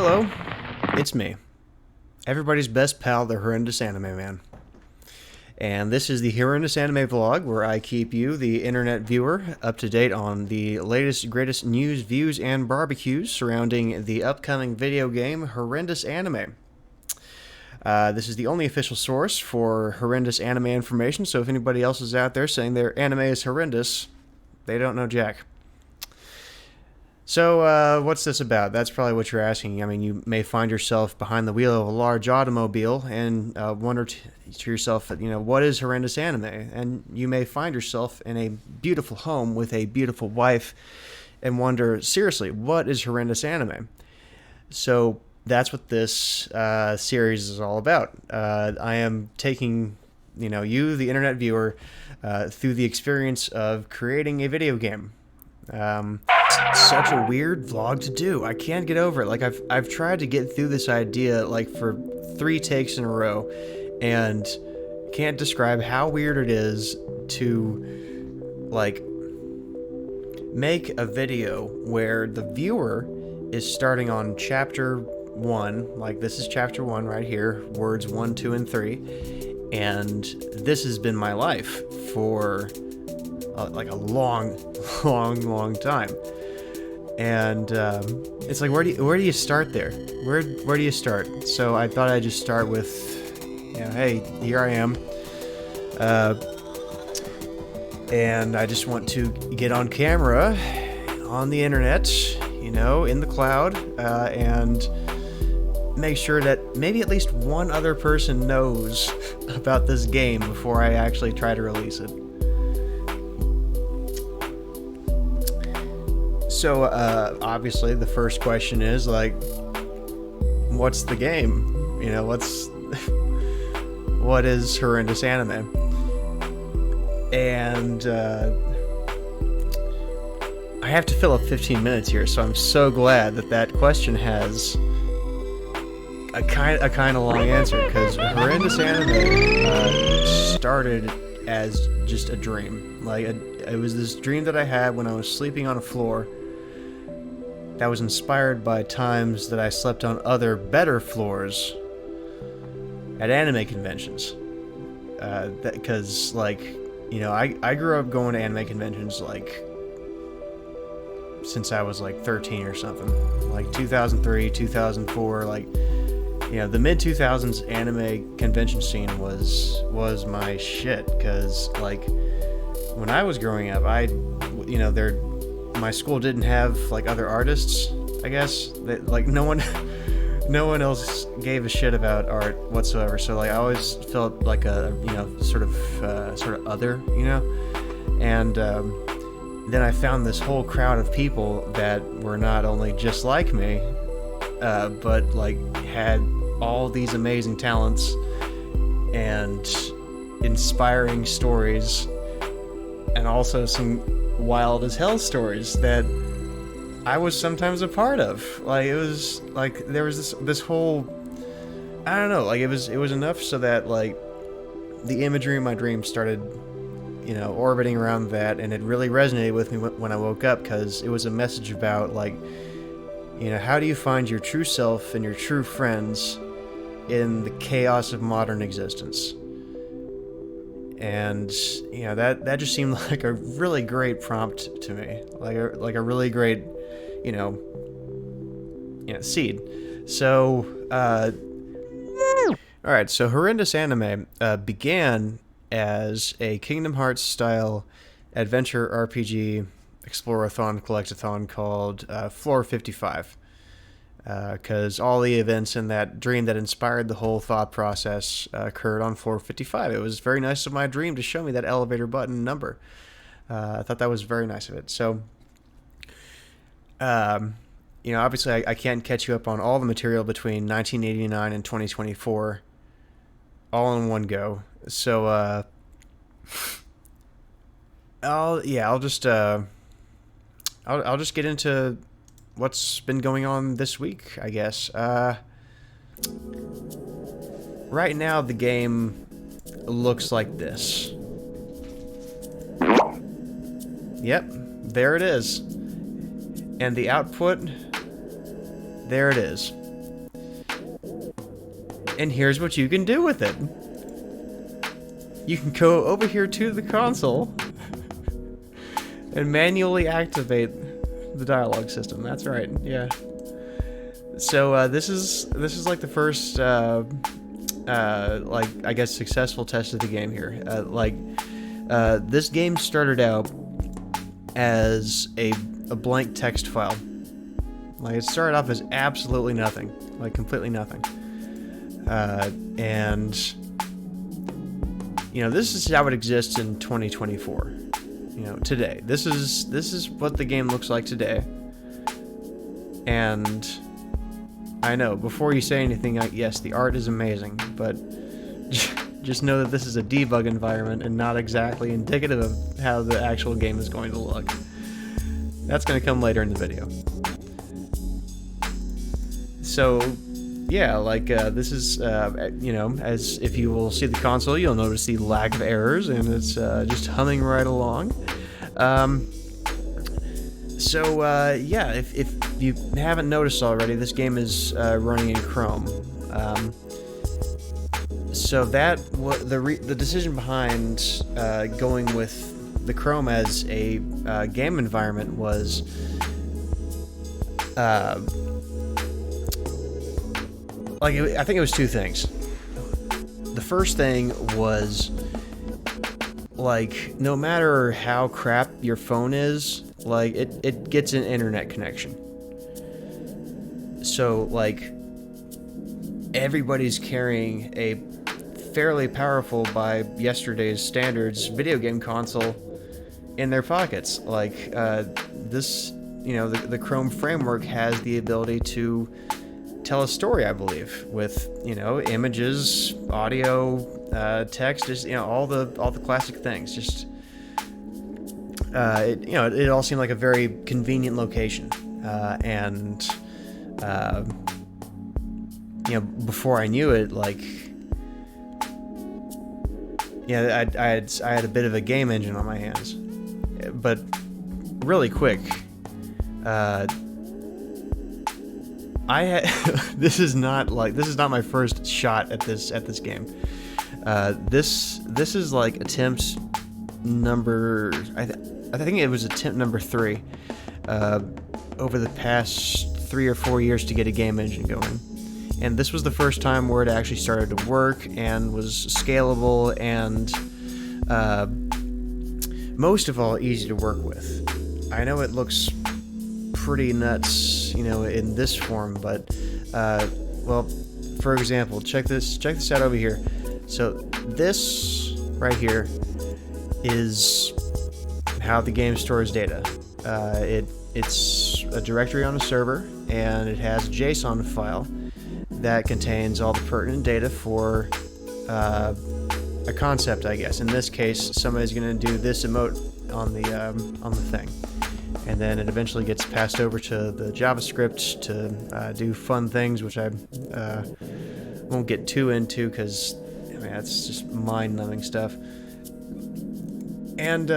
Hello, it's me, everybody's best pal, the Horrendous Anime Man. And this is the Horrendous Anime Vlog, where I keep you, the internet viewer, up to date on the latest, greatest news, views, and barbecues surrounding the upcoming video game Horrendous Anime. This is the only official source for horrendous anime information, so if anybody else is out there saying their anime is horrendous, they don't know jack. So, what's this about? That's probably what you're asking. I mean, you may find yourself behind the wheel of a large automobile and wonder to yourself, what is horrendous anime? And you may find yourself in a beautiful home with a beautiful wife and wonder, seriously, what is horrendous anime? So, that's what this series is all about. I am taking, you, the internet viewer, through the experience of creating a video game. Such a weird vlog to do. I can't get over it. Like, I've tried to get through this idea like for 3 takes in a row, and can't describe how weird it is to like make a video where the viewer is starting on chapter 1. Like, this is chapter 1 right here, words 1, 2, and 3, and this has been my life for like a long time. And it's like, where do you start there? Where do you start? So I thought I'd just start with, hey, here I am, and I just want to get on camera, on the internet, in the cloud, and make sure that maybe at least one other person knows about this game before I actually try to release it. So, obviously, the first question is, like, what's the game? What is horrendous anime? And, I have to fill up 15 minutes here, so I'm so glad that question has a kind of long answer, because horrendous anime started as just a dream. Like, it was this dream that I had when I was sleeping on a floor that was inspired by times that I slept on other better floors at anime conventions. Because, I grew up going to anime conventions, since I was, 13 or something. Like, 2003, 2004, the mid-2000s anime convention scene was my shit, because, when I was growing up, my school didn't have other artists, I guess. No one else gave a shit about art whatsoever. So I always felt like a sort of other, And then I found this whole crowd of people that were not only just like me, but had all these amazing talents and inspiring stories, and also some wild as hell stories that I was sometimes a part of. It was there was this whole, I don't know, it was enough so that the imagery in my dreams started orbiting around that, and it really resonated with me when I woke up, because it was a message about how do you find your true self and your true friends in the chaos of modern existence. And that just seemed like a really great prompt to me, like a really great seed. So all right, so horrendous anime began as a Kingdom Hearts style adventure RPG explorathon collectathon called Floor 55. Because all the events in that dream that inspired the whole thought process occurred on floor 55. It was very nice of my dream to show me that elevator button number. I thought that was very nice of it. So, obviously I can't catch you up on all the material between 1989 and 2024 all in one go. So, I'll just get into what's been going on this week, I guess. Right now, the game looks like this. Yep, there it is. And the output, there it is. And here's what you can do with it. You can go over here to the console and manually activate the dialogue system. That's right, yeah. So this is like the first like, I guess, successful test of the game here. This game started out as a blank text file. Like, it started off as absolutely nothing, like completely nothing. And you know, this is how it exists in 2024. You know, today. This is what the game looks like today. And I know, before you say anything, yes, the art is amazing, but just know that this is a debug environment and not exactly indicative of how the actual game is going to look. That's going to come later in the video. So, yeah, like, this is, you know, as if you will see the console, you'll notice the lack of errors, and it's just humming right along. Yeah, if you haven't noticed already, this game is running in Chrome. So that the decision behind going with the Chrome as a game environment was I think it was two things. The first thing was, like, no matter how crap your phone is, like, it gets an internet connection. So, like, everybody's carrying a fairly powerful, by yesterday's standards, video game console in their pockets. Like, this, you know, the Chrome framework has the ability to tell a story, I believe, with, you know, images, audio, text, just, you know, all the classic things. Just, you know, it all seemed like a very convenient location, and you know, before I knew it, like, yeah, I had a bit of a game engine on my hands, but really quick. This is not my first shot at this game. This is like attempt number, I think it was attempt number 3 over the past 3 or 4 years to get a game engine going. And this was the first time where it actually started to work and was scalable and most of all easy to work with. I know it looks pretty nuts, you know, in this form, but well, for example, check this out over here. So this right here is how the game stores data. It's a directory on a server, and it has a JSON file that contains all the pertinent data for a concept, I guess. In this case, somebody's going to do this emote on the thing, and then it eventually gets passed over to the JavaScript to do fun things, which I won't get too into because, I mean, that's just mind-numbing stuff. And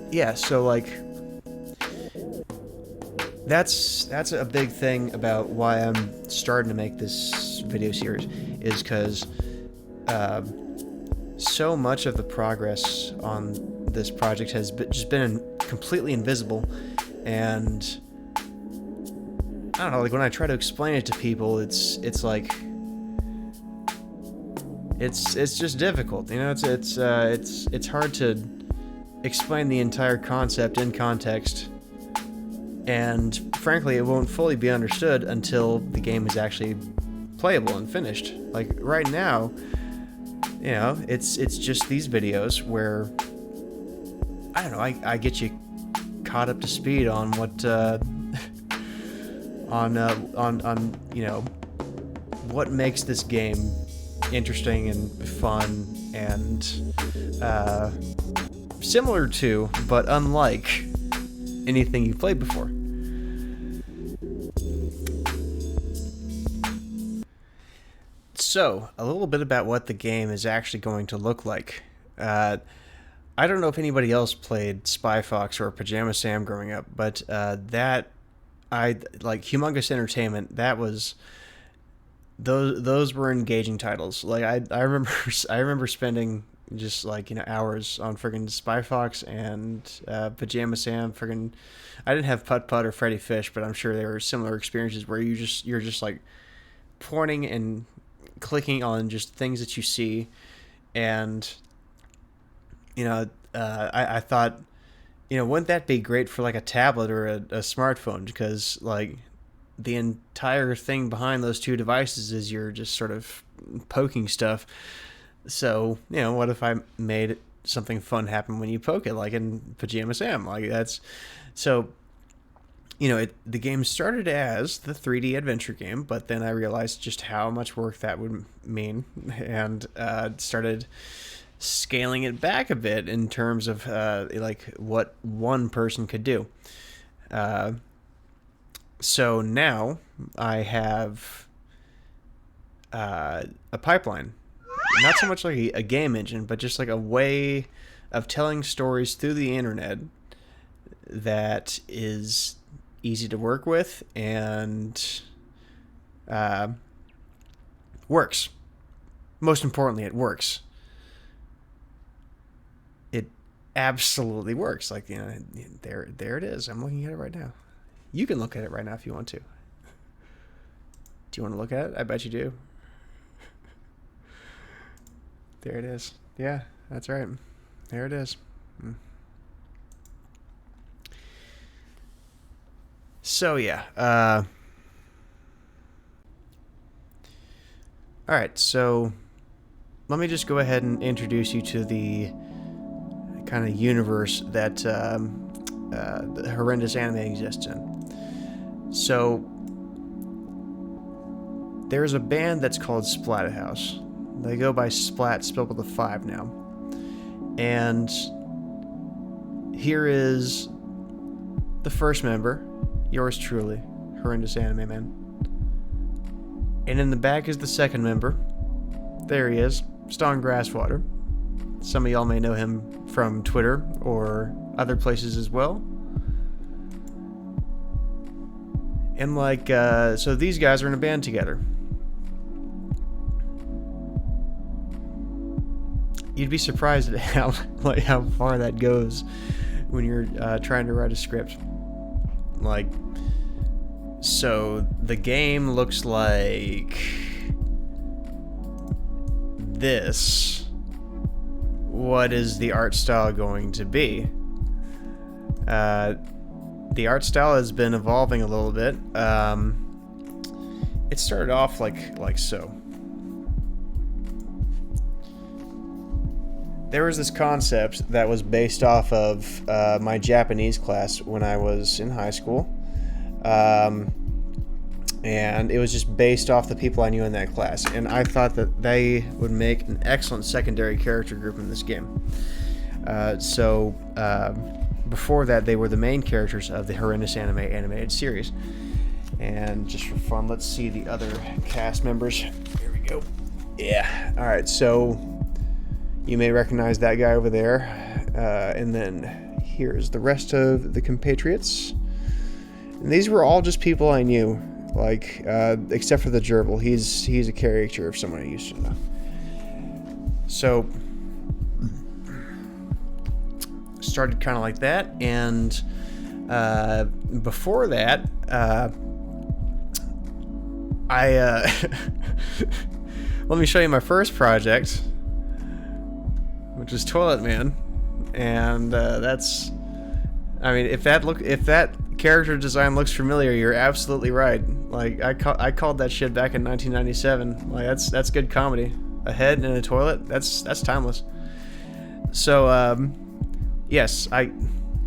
yeah, so like, that's a big thing about why I'm starting to make this video series, is because so much of the progress on this project has just been completely invisible, and I don't know, like, when I try to explain it to people, it's like, it's just difficult, you know. It's hard to explain the entire concept in context, and frankly, it won't fully be understood until the game is actually playable and finished. Like, right now, you know, it's just these videos where, I don't know, I get you caught up to speed on what on you know, what makes this game interesting and fun and similar to, but unlike, anything you've played before. So, a little bit about what the game is actually going to look like. I don't know if anybody else played Spy Fox or Pajama Sam growing up, but that, I like Humongous Entertainment, that was those were engaging titles. Like I remember I remember spending just like hours on friggin' Spy Fox and Pajama Sam. Friggin' I didn't have Putt Putt or Freddy Fish, but I'm sure there were similar experiences where you're just like pointing and clicking on just things that you see, and I thought, wouldn't that be great for like a tablet or a smartphone? Because like the entire thing behind those two devices is you're just sort of poking stuff. So, what if I made something fun happen when you poke it, like in Pajama Sam? Like that's so. The game started as the 3D adventure game, but then I realized just how much work that would mean, and started scaling it back a bit in terms of like what one person could do. So now I have a pipeline, not so much like a game engine, but just like a way of telling stories through the internet that is easy to work with and works. Most importantly, it works. It absolutely works. Like, there it is. I'm looking at it right now. You can look at it right now if you want to. Do you want to look at it? I bet you do. There it is. Yeah, that's right. There it is. So, yeah. Alright, so let me just go ahead and introduce you to the kind of universe that the Horrendous anime exists in. So, there's a band that's called Splatterhouse. They go by Splat, spelled with a 5 now. And here is the first member, yours truly, Horrendous Anime Man. And in the back is the second member. There he is, Stone Grasswater. Some of y'all may know him from Twitter or other places as well. And so these guys are in a band together. You'd be surprised at how far that goes when you're trying to write a script. So the game looks like this. What is the art style going to be? The art style has been evolving a little bit. It started off like so. There was this concept that was based off of my Japanese class when I was in high school. And it was just based off the people I knew in that class. And I thought that they would make an excellent secondary character group in this game. Before that, they were the main characters of the Horrendous Anime animated series. And just for fun, let's see the other cast members. Here we go. Yeah. Alright, so you may recognize that guy over there. And then here's the rest of the compatriots. And these were all just people I knew. Except for the gerbil. He's a caricature of someone I used to know. So started kind of like that, and before that, let me show you my first project, which is Toilet Man, and that's. I mean, if that character design looks familiar, you're absolutely right. I called that shit back in 1997. That's good comedy. A head in a toilet. That's timeless. So yes, I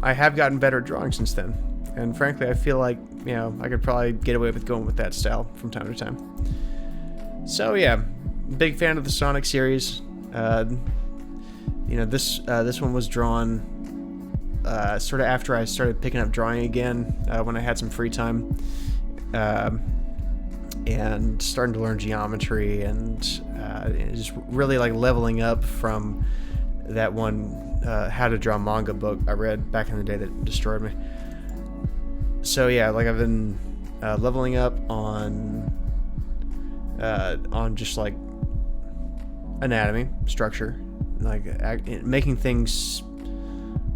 have gotten better at drawing since then, and frankly, I feel like I could probably get away with going with that style from time to time. So yeah, big fan of the Sonic series. This one was drawn sort of after I started picking up drawing again when I had some free time, and starting to learn geometry and just really leveling up from that one how to draw manga book I read back in the day that destroyed me. So yeah, I've been leveling up on on just like anatomy, structure, like making things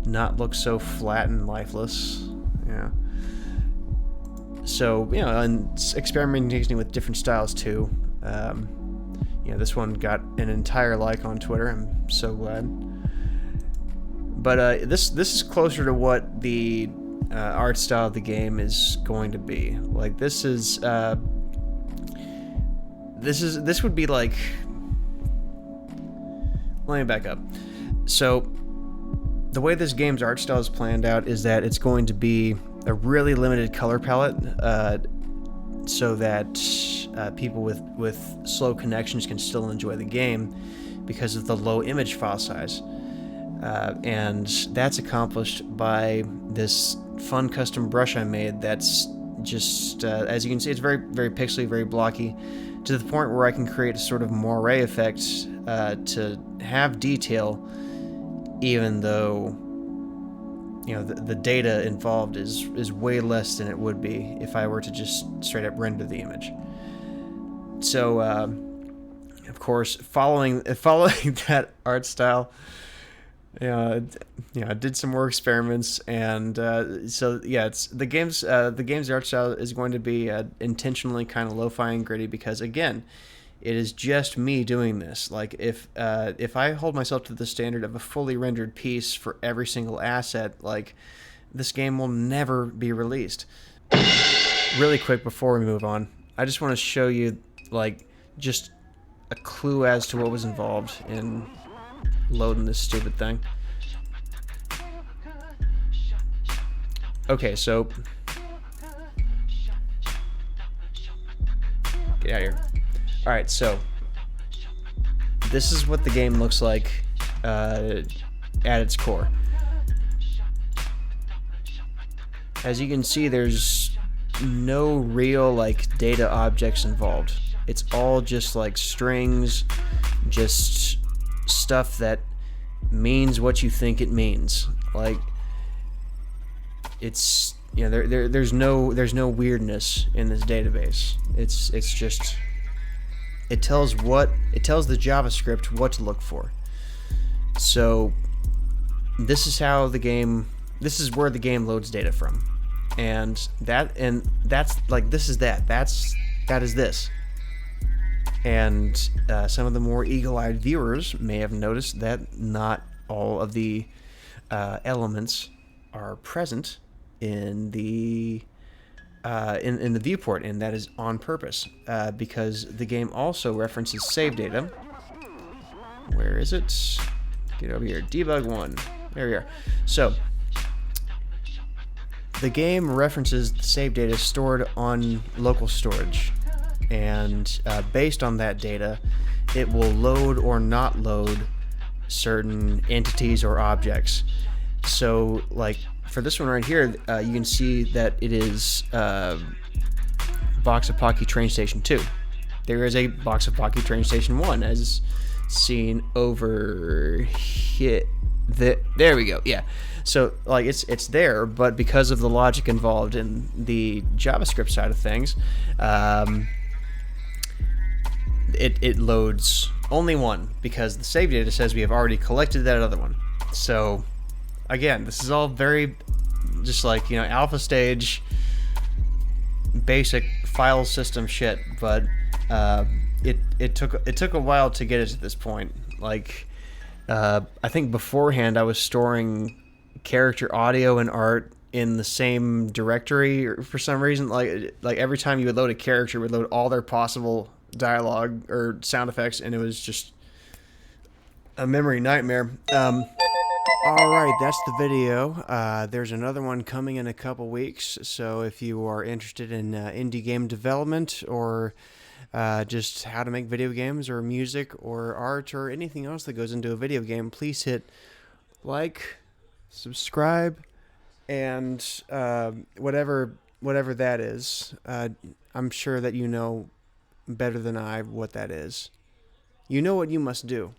not look so flat and lifeless. Yeah. So, you know, and experimenting with different styles too. You know, this one got an entire like on Twitter. I'm so glad. But this is closer to what the art style of the game is going to be. Like this would be like. Let me back up. So, the way this game's art style is planned out is that it's going to be a really limited color palette, so that people with slow connections can still enjoy the game because of the low image file size. And that's accomplished by this fun custom brush I made that's just, as you can see, it's very, very pixely, very blocky, to the point where I can create a sort of moire effect to have detail, even though, you know, the data involved is way less than it would be if I were to just straight up render the image. So, of course, following that art style, I did some more experiments, and so yeah, it's the game's art style is going to be intentionally kind of lo-fi and gritty because, again, it is just me doing this. Like if I hold myself to the standard of a fully rendered piece for every single asset, like this game will never be released. Really quick before we move on, I just want to show you like just a clue as to what was involved in loading this stupid thing. Okay, so get out of here. Alright, so this is what the game looks like at its core. As you can see, there's no real like data objects involved. It's all just like strings, just stuff that means what you think it means. Like it's, you know, there's no weirdness in this database. It's just it tells the JavaScript what to look for. So this is where the game loads data from, and that's like this is that is this. And some of the more eagle-eyed viewers may have noticed that not all of the elements are present in the viewport, and that is on purpose because the game also references save data. Where is it? Get over here. Debug 1. There we are. So the game references the save data stored on local storage, and based on that data, it will load or not load certain entities or objects. So, like, for this one right here, you can see that it is Box of Pocky Train Station 2. There is a Box of Pocky Train Station 1, as seen over here. There we go, yeah. So, like, it's there, but because of the logic involved in the JavaScript side of things, it loads only one, because the save data says we have already collected that other one. So, again, this is all very just like, you know, alpha stage basic file system shit, but it took a while to get it to this point. Like I think beforehand I was storing character audio and art in the same directory, or for some reason, like every time you would load a character, it would load all their possible dialogue or sound effects, and it was just a memory nightmare. Alright, that's the video. There's another one coming in a couple weeks, so if you are interested in indie game development, or just how to make video games, or music, or art, or anything else that goes into a video game, please hit like, subscribe, and whatever that is. I'm sure that you know better than I what that is. You know what you must do.